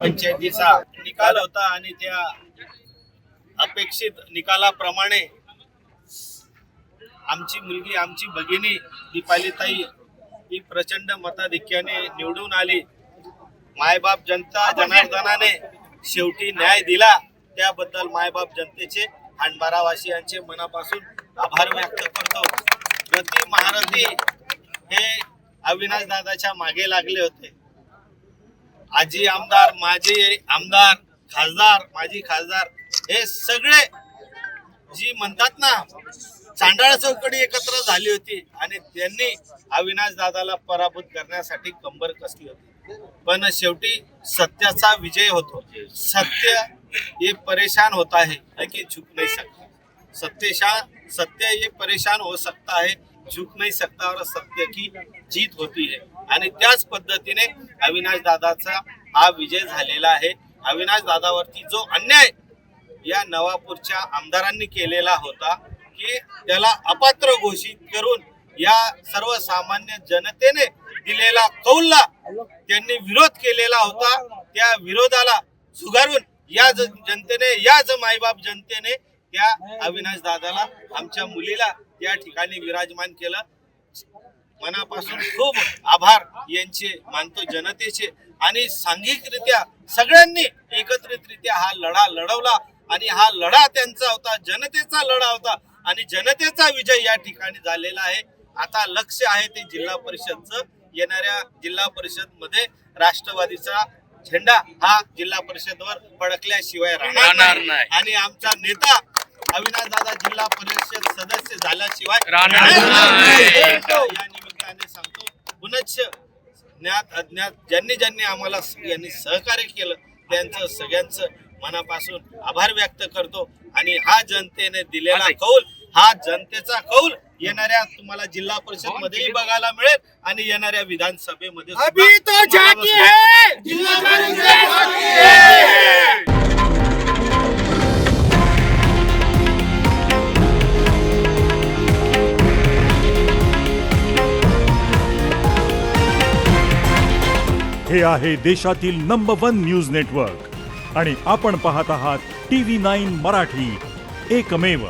पंचायतीचा निकाल होता आणि त्या अपेक्षित निकालाप्रमाणे आमची मुलगी आमची भगिनी दीपालीताई ही प्रचंड मताधिक्याने निवडून आली। मायबाप जनता जनार्दनाने शेवटी न्याय दिला, त्याबद्दल मायबाप जनतेचे हांडबारावासियांचे मनापासून आभार व्यक्त करतो। गती महारथी हे अविनाश दादाच्या मागे लागले होते। आजी आमदार, माजी आमदार, खासदार, माजी खासदार हे सगळे जी म्हणतात ना चांडाळ चौकडी एकत्र झाली होती आणि त्यांनी अविनाश दादाला पराभूत करण्यासाठी कंबर कसली होती। पण शेवटी सत्याचा विजय होतो। सत्य ये परेशान होता है कि झुक नहीं सकता। सत्य ये परेशान हो सकता है, झुक नहीं सकता और सत्य की जीत होती है। आणि त्याच पद्धतीने अविनाश दादाचा हा विजय झालेला आहे। अविनाश दादावरती जो अन्याय या नवापूरच्या आमदारांनी केलेला होता की त्याला अपात्र घोषित करून या सर्वसामान्य जनतेने दिलेला कौलला त्यांनी विरोध केलेला होता, त्या विरोधाला झुगारून या जनतेने, या मायबाप जनतेने त्या अविनाश दादाला, आमच्या मुलीला या ठिकाणी विराजमान केलं। मनापासून खूप आभार यांचे मानतो जनतेचे। आणि सांघिकरित्या सगळ्यांनी एकत्रितरित्या हा लढा लढवला आणि हा लढा त्यांचा होता, जनतेचा लढा होता आणि जनतेचा विजय या ठिकाणी झालेला आहे। आता लक्ष आहे ते जिल्हा परिषदचं। येणाऱ्या जिल्हा परिषद मध्ये राष्ट्रवादीचा झेंडा हा जिल्हा परिषदवर फडकल्याशिवाय राहणार नाही आणि आमचा नेता अविनाश दादा जिल्हा परिषद सदस्य झाल्याशिवाय राहणार नाही। या निमित्ताने सांगतो, पुनश्च ज्ञात अज्ञात ज्यांनी आम्हाला यांनी सहकार्य केलं त्यांचं सगळ्यांचं मनापासून आभार व्यक्त करतो। आणि हा जनतेने दिलेला कौल, हा जनतेचा कौल येणाऱ्या तुम्हाला जिल्हा परिषद मध्येही बघायला मिळेल आणि येणाऱ्या विधानसभेमध्ये अभी तो झाकी है, जिल्हा परिषद झाकी है। हे आहे देशातील नंबर 1 न्यूज नेटवर्क आणि आपण पाहत आहात TV9 मराठी, एकमेव।